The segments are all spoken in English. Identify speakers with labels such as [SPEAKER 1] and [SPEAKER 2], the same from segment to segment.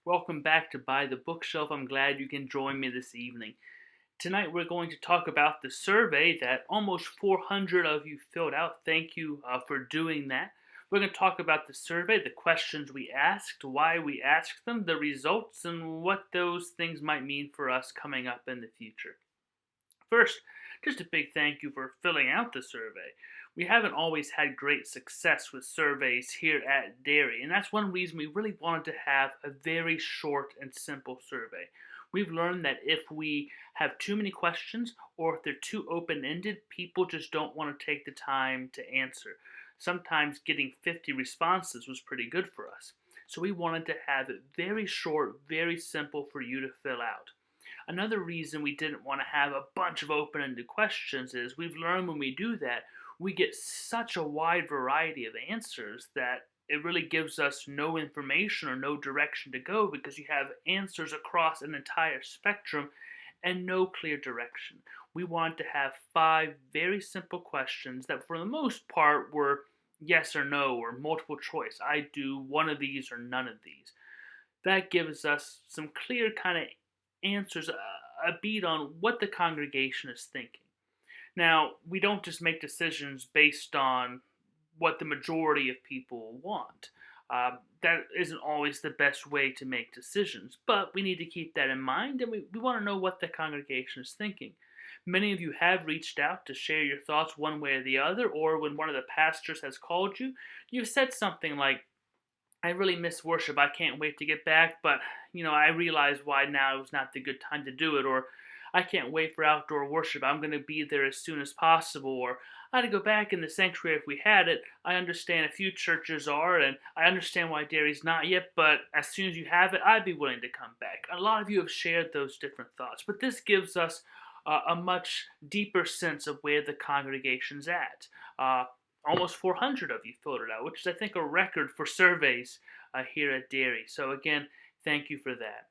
[SPEAKER 1] Welcome back to By the Bookshelf. I'm glad you can join me this evening. Tonight we're going to talk about the survey that almost 400 of you filled out. Thank you for doing that. We're going to talk about the survey, the questions we asked, why we asked them, the results, and what those things might mean for us coming up in the future. First, just a big thank you for filling out the survey. We haven't always had great success with surveys here at Dairy, and that's one reason we really wanted to have a very short and simple survey. We've learned that if we have too many questions or if they're too open-ended, people just don't want to take the time to answer. Sometimes getting 50 responses was pretty good for us. So we wanted to have it very short, very simple for you to fill out. Another reason we didn't want to have a bunch of open-ended questions is we've learned when we do that, we get such a wide variety of answers that it really gives us no information or no direction to go because you have answers across an entire spectrum and no clear direction. We wanted to have 5 very simple questions that for the most part were yes or no or multiple choice. I do one of these or none of these. That gives us some clear kind of answers, a beat on what the congregation is thinking. Now, we don't just make decisions based on what the majority of people want. That isn't always the best way to make decisions, but we need to keep that in mind and we want to know what the congregation is thinking. Many of you have reached out to share your thoughts one way or the other, or when one of the pastors has called you, you've said something like, I really miss worship. I can't wait to get back, but I realize why now is not the good time to do it, or I can't wait for outdoor worship. I'm going to be there as soon as possible, or I'd go back in the sanctuary if we had it. I understand a few churches are, and I understand why Dairy's not yet, but as soon as you have it, I'd be willing to come back. A lot of you have shared those different thoughts, but this gives us a much deeper sense of where the congregation's at. Almost 400 of you filled it out, which is, I think, a record for surveys here at Dairy. So again, thank you for that.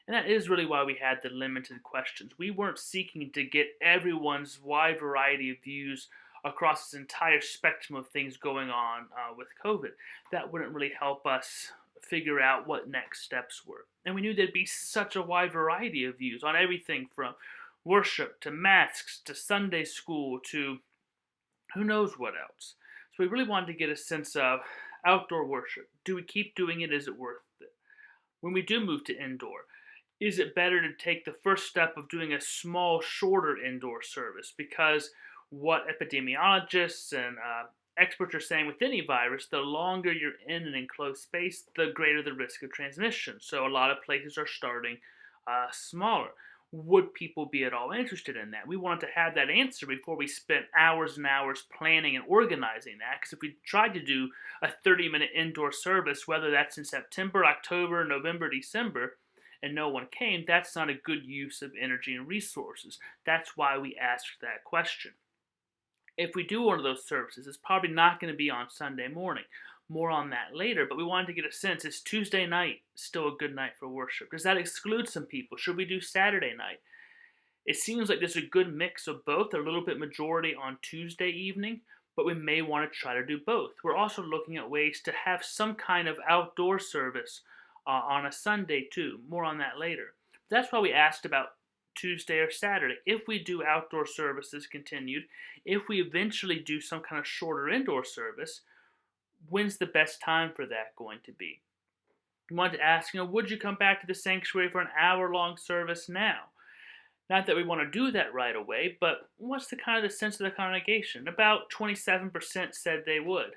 [SPEAKER 1] And that is really why we had the limited questions. We weren't seeking to get everyone's wide variety of views across this entire spectrum of things going on with COVID. That wouldn't really help us figure out what next steps were. And we knew there'd be such a wide variety of views on everything from worship to masks to Sunday school to who knows what else. So we really wanted to get a sense of outdoor worship. Do we keep doing it? Is it worth it? When we do move to indoor, is it better to take the first step of doing a small, shorter indoor service? Because what epidemiologists and experts are saying with any virus, the longer you're in an enclosed space, the greater the risk of transmission. So a lot of places are starting smaller. Would people be at all interested in that? We wanted to have that answer before we spent hours and hours planning and organizing that. Because if we tried to do a 30-minute indoor service, whether that's in September, October, November, December, and no one came, that's not a good use of energy and resources. That's why we asked that question. If we do one of those services, it's probably not going to be on Sunday morning. More on that later, but we wanted to get a sense, is Tuesday night still a good night for worship? Does that exclude some people? Should we do Saturday night? It seems like there's a good mix of both, a little bit majority on Tuesday evening, but we may want to try to do both. We're also looking at ways to have some kind of outdoor service on a Sunday too. More on that later. That's why we asked about Tuesday or Saturday. If we do outdoor services continued, if we eventually do some kind of shorter indoor service, when's the best time for that going to be? We wanted to ask, would you come back to the sanctuary for an hour-long service now? Not that we want to do that right away, but what's the kind of the sense of the congregation? About 27% said they would.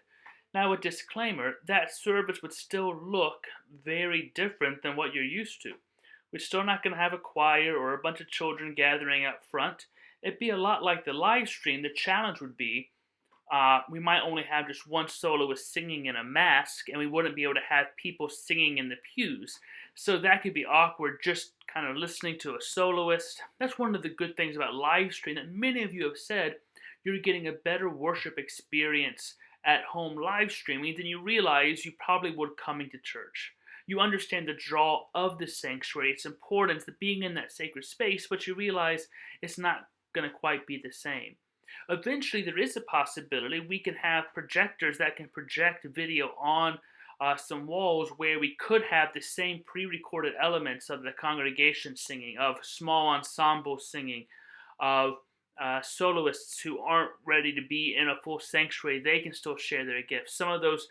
[SPEAKER 1] Now, a disclaimer, that service would still look very different than what you're used to. We're still not going to have a choir or a bunch of children gathering up front. It'd be a lot like the live stream. The challenge would be we might only have just one soloist singing in a mask, and we wouldn't be able to have people singing in the pews. So that could be awkward, just kind of listening to a soloist. That's one of the good things about live stream that many of you have said. You're getting a better worship experience at home live streaming than you realize you probably would coming to church. You understand the draw of the sanctuary, its importance, the being in that sacred space, but you realize it's not going to quite be the same. Eventually, there is a possibility we can have projectors that can project video on some walls where we could have the same pre-recorded elements of the congregation singing, of small ensemble singing, of soloists who aren't ready to be in a full sanctuary. They can still share their gifts. Some of those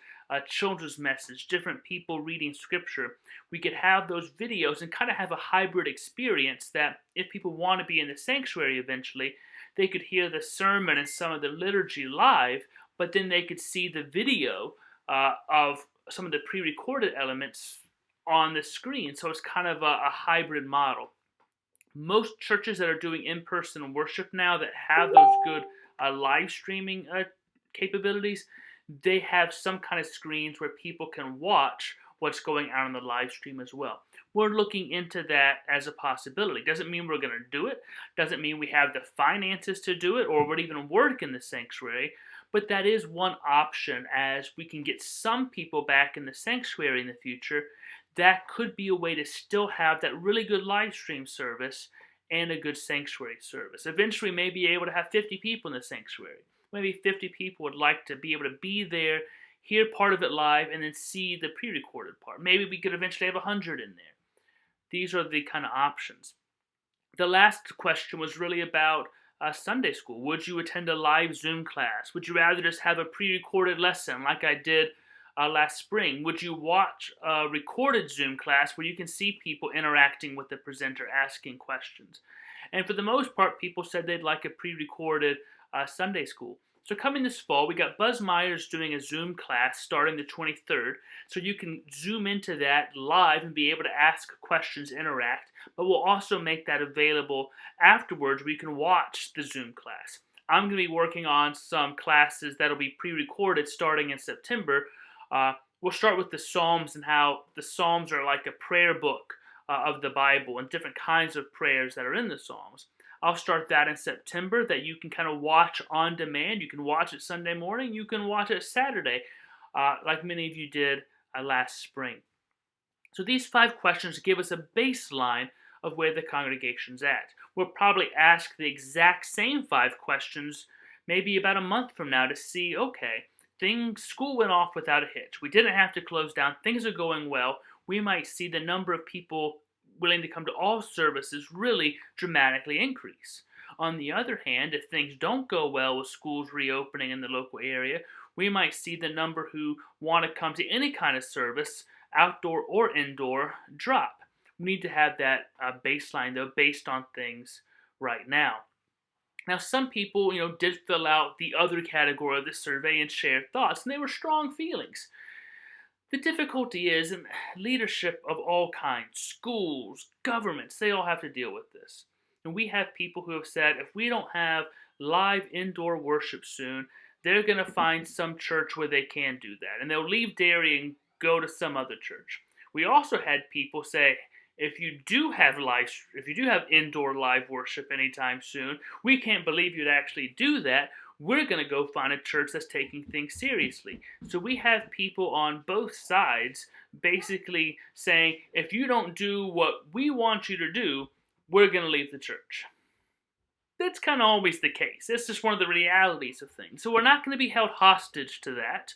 [SPEAKER 1] children's message, different people reading scripture. We could have those videos and kind of have a hybrid experience that if people want to be in the sanctuary eventually, they could hear the sermon and some of the liturgy live, but then they could see the video of some of the pre-recorded elements on the screen. So it's kind of a hybrid model. Most churches that are doing in-person worship now that have those good live streaming capabilities, they have some kind of screens where people can watch what's going on in the live stream as well. We're looking into that as a possibility. Doesn't mean we're going to do it. Doesn't mean we have the finances to do it or would even work in the sanctuary. But that is one option as we can get some people back in the sanctuary in the future. That could be a way to still have that really good live stream service and a good sanctuary service. Eventually, we may be able to have 50 people in the sanctuary. Maybe 50 people would like to be able to be there, hear part of it live, and then see the pre-recorded part. Maybe we could eventually have 100 in there. These are the kind of options. The last question was really about Sunday school. Would you attend a live Zoom class? Would you rather just have a pre-recorded lesson like I did last spring? Would you watch a recorded Zoom class where you can see people interacting with the presenter, asking questions? And for the most part, people said they'd like a pre-recorded Sunday school. So coming this fall, we got Buzz Myers doing a Zoom class starting the 23rd. So you can zoom into that live and be able to ask questions, interact. But we'll also make that available afterwards where you can watch the Zoom class. I'm going to be working on some classes that'll be pre-recorded starting in September. We'll start with the Psalms and how the Psalms are like a prayer book of the Bible and different kinds of prayers that are in the Psalms. I'll start that in September that you can kind of watch on demand. You can watch it Sunday morning. You can watch it Saturday, like many of you did last spring. So these 5 questions give us a baseline of where the congregation's at. We'll probably ask the exact same 5 questions maybe about a month from now to see, okay, school went off without a hitch. We didn't have to close down. Things are going well. We might see the number of people willing to come to all services really dramatically increase. On the other hand, if things don't go well with schools reopening in the local area, we might see the number who want to come to any kind of service, outdoor or indoor, drop. We need to have that baseline, though, based on things right now. Now, some people, did fill out the other category of the survey and share thoughts, and they were strong feelings. The difficulty is in leadership of all kinds, schools, governments, they all have to deal with this. And we have people who have said if we don't have live indoor worship soon, they're going to find some church where they can do that. And they'll leave Derry and go to some other church. We also had people say, if you do have indoor live worship anytime soon, we can't believe you'd actually do that. We're going to go find a church that's taking things seriously. So we have people on both sides basically saying, if you don't do what we want you to do, we're going to leave the church. That's kind of always the case. It's just one of the realities of things. So we're not going to be held hostage to that.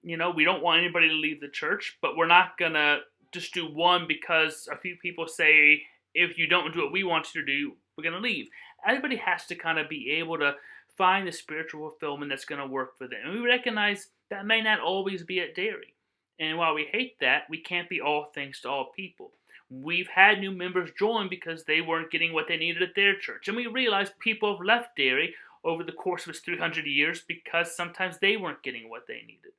[SPEAKER 1] We don't want anybody to leave the church, but we're not going to just do one because a few people say, if you don't do what we want you to do, we're going to leave. Everybody has to kind of be able to find the spiritual fulfillment that's going to work for them. And we recognize that may not always be at Derry. And while we hate that, we can't be all things to all people. We've had new members join because they weren't getting what they needed at their church. And we realize people have left Derry over the course of its 300 years because sometimes they weren't getting what they needed.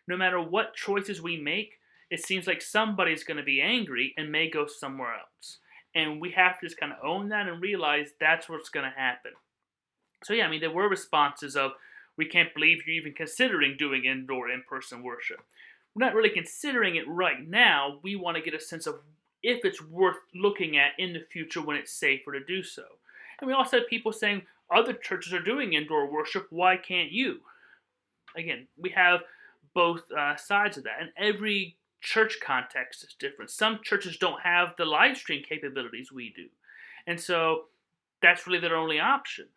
[SPEAKER 1] No matter what choices we make, it seems like somebody's going to be angry and may go somewhere else. And we have to just kind of own that and realize that's what's going to happen. So there were responses of, we can't believe you're even considering doing indoor in-person worship. We're not really considering it right now. We want to get a sense of if it's worth looking at in the future when it's safer to do so. And we also had people saying, other churches are doing indoor worship, why can't you? Again, we have both sides of that. And every church context is different. Some churches don't have the live stream capabilities we do. And so that's really their only option.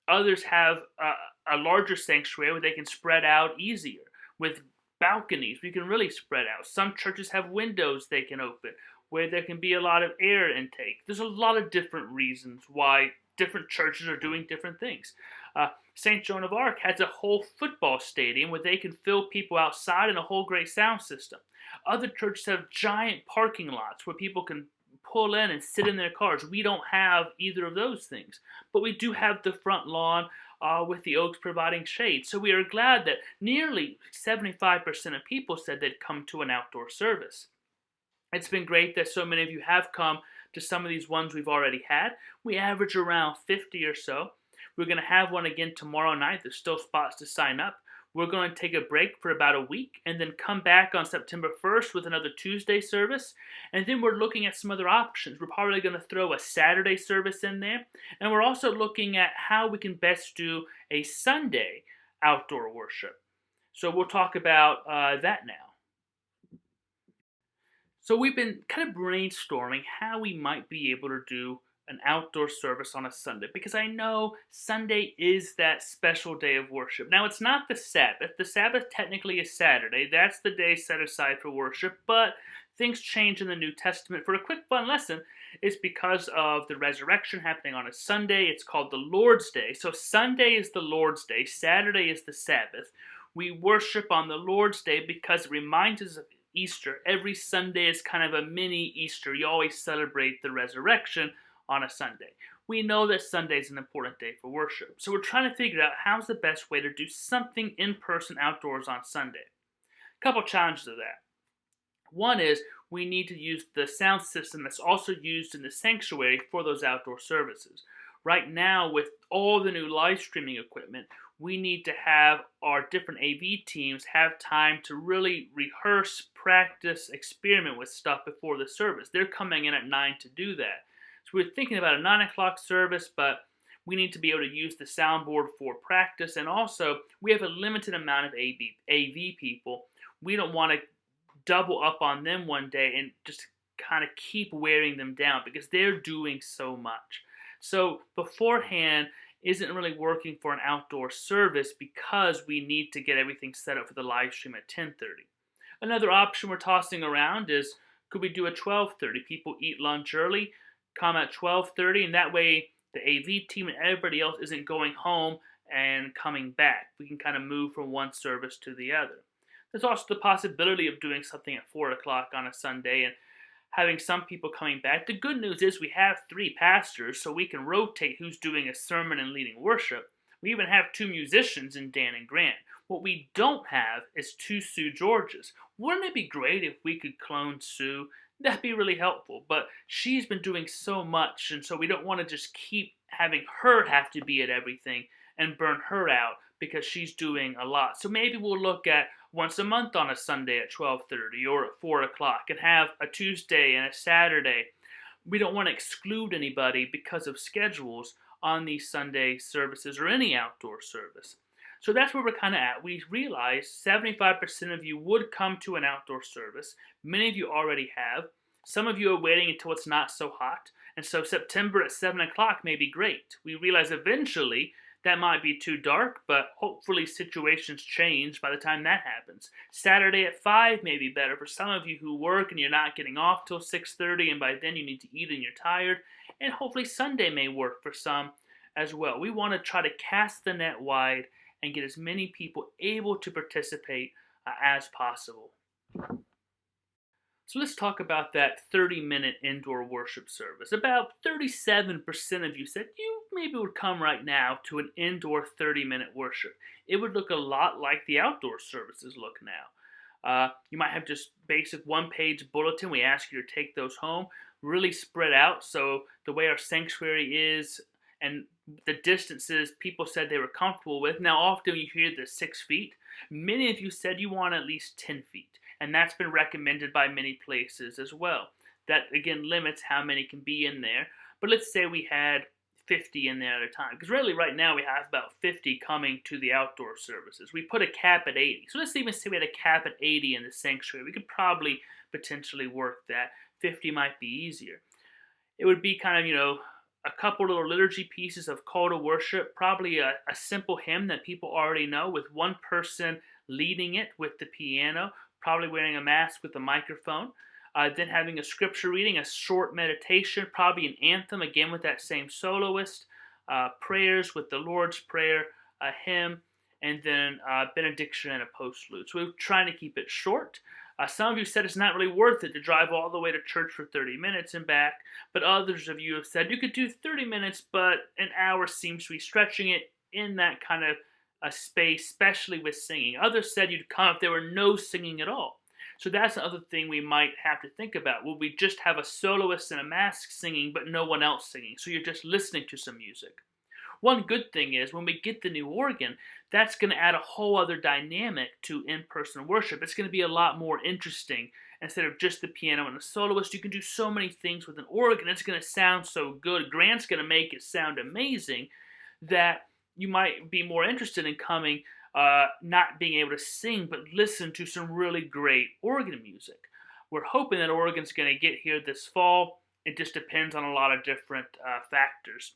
[SPEAKER 1] Others have a larger sanctuary where they can spread out easier with balconies. We can really spread out. Some churches have windows they can open where there can be a lot of air intake. There's a lot of different reasons why different churches are doing different things. St. Joan of Arc has a whole football stadium where they can fill people outside and a whole great sound system. Other churches have giant parking lots where people can pull in and sit in their cars. We don't have either of those things, but we do have the front lawn with the oaks providing shade. So we are glad that nearly 75% of people said they'd come to an outdoor service. It's been great that so many of you have come to some of these ones we've already had. We average around 50 or so. We're going to have one again tomorrow night. There's still spots to sign up. We're going to take a break for about a week and then come back on September 1st with another Tuesday service. And then we're looking at some other options. We're probably going to throw a Saturday service in there. And we're also looking at how we can best do a Sunday outdoor worship. So we'll talk about that now. So we've been kind of brainstorming how we might be able to do an outdoor service on a Sunday, because I know Sunday is that special day of worship. Now, it's not the Sabbath. The Sabbath technically is Saturday. That's the day set aside for worship, but things change in the New Testament. For a quick fun lesson, it's because of the resurrection happening on a Sunday. It's called the Lord's Day. So Sunday is the Lord's Day. Saturday is the Sabbath. We worship on the Lord's Day because it reminds us of Easter. Every Sunday is kind of a mini Easter. You always celebrate the resurrection on a Sunday. We know that Sunday is an important day for worship. So we're trying to figure out how's the best way to do something in person outdoors on Sunday. A couple challenges of that. One is we need to use the sound system that's also used in the sanctuary for those outdoor services. Right now, with all the new live streaming equipment, we need to have our different AV teams have time to really rehearse, practice, experiment with stuff before the service. They're coming in at 9 to do that. So we're thinking about a 9 o'clock service, but we need to be able to use the soundboard for practice. And also, we have a limited amount of AV people. We don't want to double up on them one day and just kind of keep wearing them down because they're doing so much. So beforehand isn't really working for an outdoor service because we need to get everything set up for the live stream at 10:30. Another option we're tossing around is, could we do a 12:30? People eat lunch early, come at 12:30, and that way the AV team and everybody else isn't going home and coming back. We can kind of move from one service to the other. There's also the possibility of doing something at 4 o'clock on a Sunday and having some people coming back. The good news is we have 3 pastors, so we can rotate who's doing a sermon and leading worship. We even have 2 musicians in Dan and Grant. What we don't have is 2 Sue Georges. Wouldn't it be great if we could clone Sue? That'd be really helpful, but she's been doing so much, and so we don't want to just keep having her have to be at everything and burn her out because she's doing a lot. So maybe we'll look at once a month on a Sunday at 12:30 or at 4 o'clock and have a Tuesday and a Saturday. We don't want to exclude anybody because of schedules on these Sunday services or any outdoor service. So that's where we're kind of at. We realize 75% of you would come to an outdoor service. Many of you already have. Some of you are waiting until it's not so hot. And so September at 7 o'clock may be great. We realize eventually that might be too dark, but hopefully situations change by the time that happens. Saturday at 5 may be better for some of you who work and you're not getting off till 6:30, and by then you need to eat and you're tired. And hopefully Sunday may work for some as well. We want to try to cast the net wide and get as many people able to participate as possible. So let's talk about that 30-minute indoor worship service. About 37% of you said you maybe would come right now to an indoor 30-minute worship. It would look a lot like the outdoor services look now. You might have just basic one-page bulletin. We ask you to take those home, really spread out. So the way our sanctuary is and the distances people said they were comfortable with. Now, often you hear the 6 feet. Many of you said you want at least 10 feet. And that's been recommended by many places as well. That, again, limits how many can be in there. But let's say we had 50 in there at a time. Because really, right now, we have about 50 coming to the outdoor services. We put a cap at 80. So let's even say we had a cap at 80 in the sanctuary. We could probably potentially work that. 50 might be easier. It would be kind of, a couple little liturgy pieces of call to worship, probably a simple hymn that people already know with one person leading it with the piano, probably wearing a mask with a microphone. Then having a scripture reading, a short meditation, probably an anthem, again with that same soloist, prayers with the Lord's Prayer, a hymn, and then benediction and a postlude. So we're trying to keep it short. Some of you said it's not really worth it to drive all the way to church for 30 minutes and back, but others of you have said you could do 30 minutes, but an hour seems to be stretching it in that kind of a space, especially with singing. Others said you'd come if there were no singing at all. So that's another thing we might have to think about. Will we just have a soloist and a mask singing, but no one else singing? So you're just listening to some music. One good thing is when we get the new organ, that's going to add a whole other dynamic to in-person worship. It's going to be a lot more interesting. Instead of just the piano and the soloist, you can do so many things with an organ. It's going to sound so good. Grant's going to make it sound amazing that you might be more interested in coming, not being able to sing, but listen to some really great organ music. We're hoping that organ's going to get here this fall. It just depends on a lot of different factors.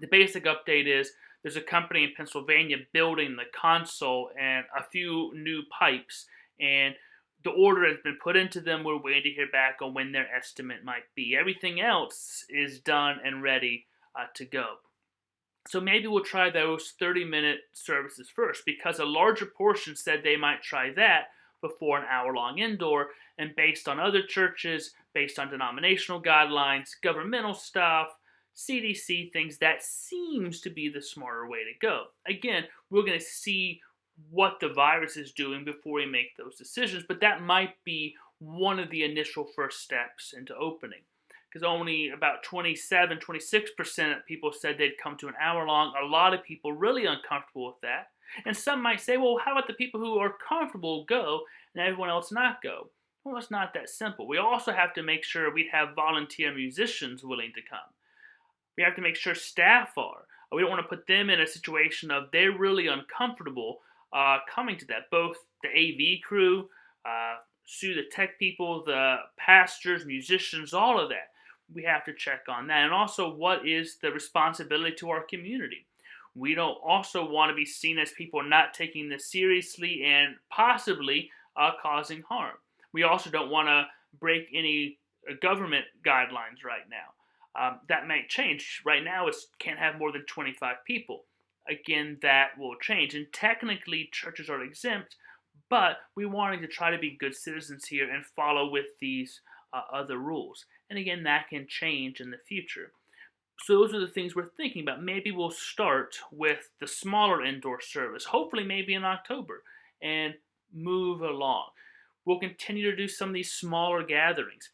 [SPEAKER 1] The basic update is there's a company in Pennsylvania building the console and a few new pipes, and the order has been put into them. We're waiting to hear back on when their estimate might be. Everything else is done and ready to go. So maybe we'll try those 30-minute services first, because a larger portion said they might try that before an hour-long indoor, and based on other churches, based on denominational guidelines, governmental stuff, CDC things, that seems to be the smarter way to go. Again, we're going to see what the virus is doing before we make those decisions, but that might be one of the initial first steps into opening. Because only about 26% of people said they'd come to an hour long. A lot of people really uncomfortable with that. And some might say, well, how about the people who are comfortable go and everyone else not go? Well, it's not that simple. We also have to make sure we have volunteer musicians willing to come. We have to make sure staff are. We don't want to put them in a situation of they're really uncomfortable coming to that. Both the AV crew, Sue, the tech people, the pastors, musicians, all of that. We have to check on that. And also, what is the responsibility to our community? We don't also want to be seen as people not taking this seriously and possibly causing harm. We also don't want to break any government guidelines right now. That might change. Right now, it can't have more than 25 people. Again, that will change. And technically, churches are exempt, but we wanted to try to be good citizens here and follow with these other rules. And again, that can change in the future. So those are the things we're thinking about. Maybe we'll start with the smaller indoor service, hopefully maybe in October, and move along. We'll continue to do some of these smaller gatherings.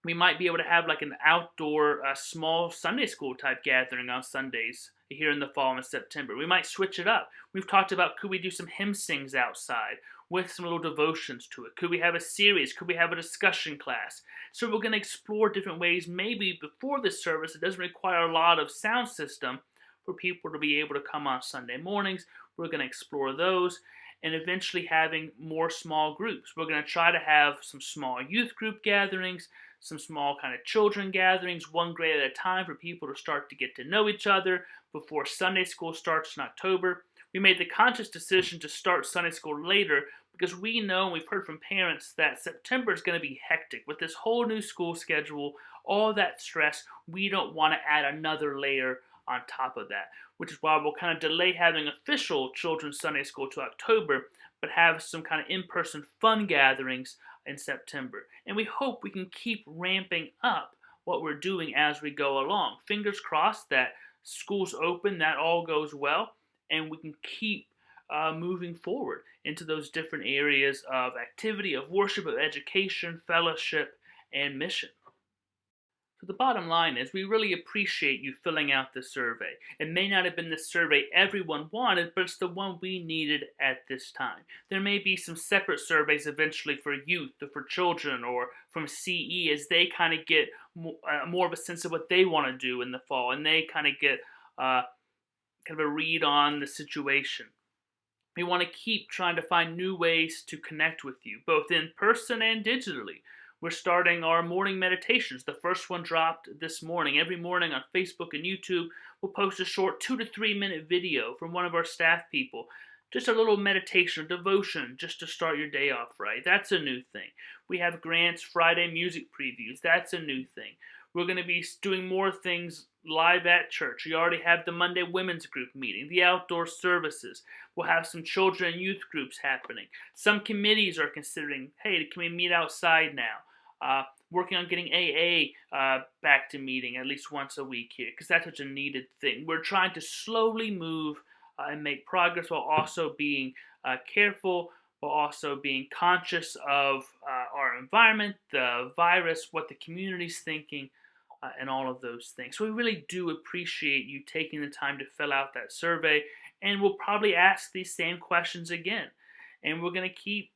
[SPEAKER 1] We might be able to have like an outdoor small Sunday school type gathering on Sundays here in the fall and September. We might switch it up. We've talked about, could we do some hymn sings outside with some little devotions to it? Could we have a series? Could we have a discussion class? So we're going to explore different ways, maybe before this service. It doesn't require a lot of sound system for people to be able to come on Sunday mornings. We're going to explore those, and eventually having more small groups. We're going to try to have some small youth group gatherings, some small kind of children gatherings, one grade at a time, for people to start to get to know each other before Sunday school starts in October. We made the conscious decision to start Sunday school later because we know, and we've heard from parents, that September is going to be hectic with this whole new school schedule, all that stress. We don't want to add another layer on top of that, which is why we'll kind of delay having official children's Sunday school to October, but have some kind of in-person fun gatherings in September. And we hope we can keep ramping up what we're doing as we go along. Fingers crossed that schools open, that all goes well, and we can keep moving forward into those different areas of activity, of worship, of education, fellowship, and mission. So the bottom line is we really appreciate you filling out this survey. It may not have been the survey everyone wanted, but it's the one we needed at this time. There may be some separate surveys eventually for youth or for children or from CE as they kind of get more of a sense of what they want to do in the fall, and they kind of get kind of a read on the situation. We want to keep trying to find new ways to connect with you, both in person and digitally. We're starting our morning meditations. The first one dropped this morning. Every morning on Facebook and YouTube, we'll post a short 2 to 3 minute video from one of our staff people Just a little meditation, devotion, just to start your day off right. That's a new thing. We have Grant's Friday music previews. That's a new thing. We're going to be doing more things live at church. We already have the Monday women's group meeting, the outdoor services. We'll have some children and youth groups happening. Some committees are considering, hey, can we meet outside now? Working on getting AA back to meeting at least once a week here, because that's such a needed thing. We're trying to slowly move and make progress while also being careful, while also being conscious of our environment, the virus, what the community's thinking, and all of those things. So we really do appreciate you taking the time to fill out that survey, and we'll probably ask these same questions again. And we're going to keep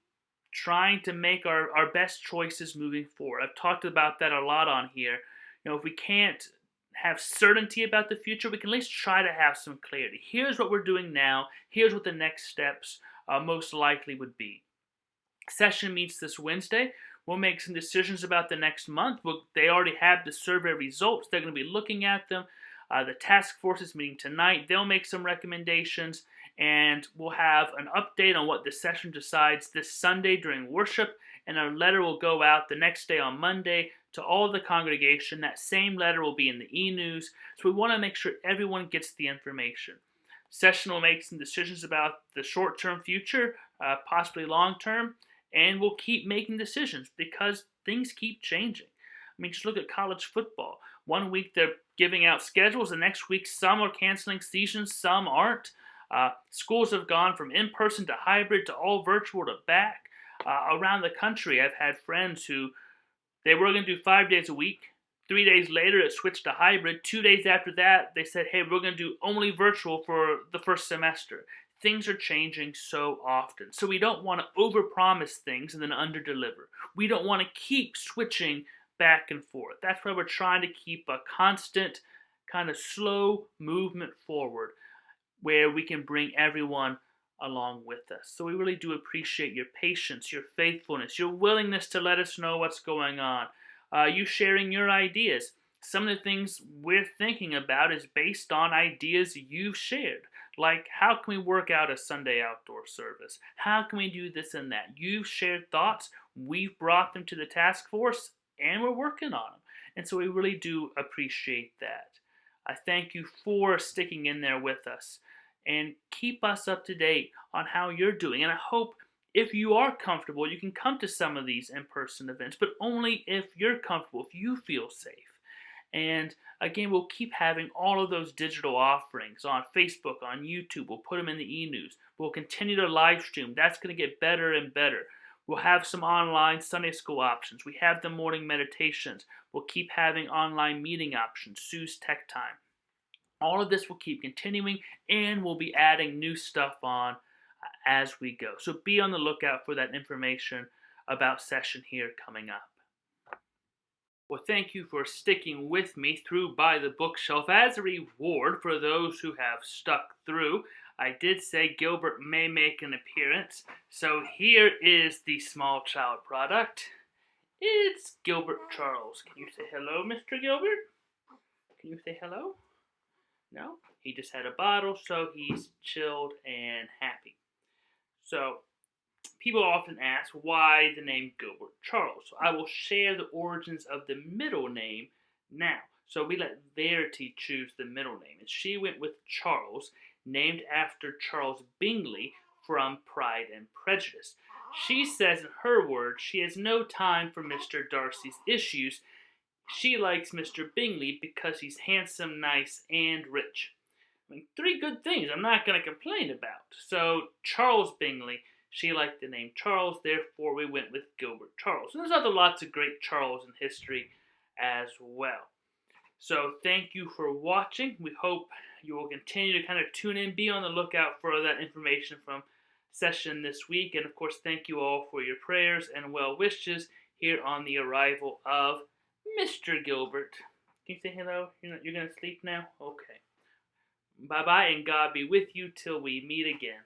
[SPEAKER 1] trying to make our best choices moving forward. I've talked about that a lot on here. If we can't have certainty about the future, we can at least try to have some clarity. Here's what we're doing now. Here's what the next steps most likely would be. Session meets this Wednesday. We'll make some decisions about the next month. They already have the survey results. They're going to be looking at them. The task force is meeting tonight. They'll make some recommendations, and we'll have an update on what the session decides this Sunday during worship, and a letter will go out the next day on Monday to all of the congregation. That same letter will be in the e-news, so we want to make sure everyone gets the information. Session will make some decisions about the short-term future, possibly long-term, and we'll keep making decisions because things keep changing. I mean, just look at college football. One week they're giving out schedules, the next week some are canceling seasons, some aren't. Schools have gone from in-person to hybrid to all virtual to back. Around the country, I've had friends who they were going to do 5 days a week. 3 days later, it switched to hybrid. 2 days after that, they said, hey, we're going to do only virtual for the first semester. Things are changing so often. So we don't want to overpromise things and then underdeliver. We don't want to keep switching back and forth. That's why we're trying to keep a constant kind of slow movement forward where we can bring everyone along with us. So we really do appreciate your patience, your faithfulness, your willingness to let us know what's going on, you sharing your ideas. Some of the things we're thinking about is based on ideas you've shared. Like, how can we work out a Sunday outdoor service? How can we do this and that? You've shared thoughts. We've brought them to the task force, and we're working on them. And so we really do appreciate that. I thank you for sticking in there with us. And keep us up to date on how you're doing. And I hope if you are comfortable, you can come to some of these in-person events, but only if you're comfortable, if you feel safe. And again, we'll keep having all of those digital offerings on Facebook, on YouTube. We'll put them in the e-news. We'll continue to live stream. That's going to get better and better. We'll have some online Sunday school options. We have the morning meditations. We'll keep having online meeting options, Sue's Tech Time. All of this will keep continuing, and we'll be adding new stuff on as we go. So be on the lookout for that information about session here coming up. Well, thank you for sticking with me through By the Bookshelf. As a reward for those who have stuck through, I did say Gilbert may make an appearance. So here is the small child product. It's Gilbert Charles. Can you say hello, Mr. Gilbert? Can you say hello? No? He just had a bottle, so he's chilled and happy. So people often ask why the name Gilbert Charles. So I will share the origins of the middle name now. So we let Verity choose the middle name. And she went with Charles, named after Charles Bingley from Pride and Prejudice. She says in her words, she has no time for Mr. Darcy's issues. She likes Mr. Bingley because he's handsome, nice, and rich. I mean, 3 good things I'm not going to complain about. So Charles Bingley, she liked the name Charles, therefore we went with Gilbert Charles. And there's lots of great Charles in history as well. So thank you for watching. We hope you will continue to kind of tune in, be on the lookout for that information from session this week. And of course, thank you all for your prayers and well wishes here on the arrival of Mr. Gilbert. Can you say hello? You're going to sleep now? Okay. Bye-bye, and God be with you till we meet again.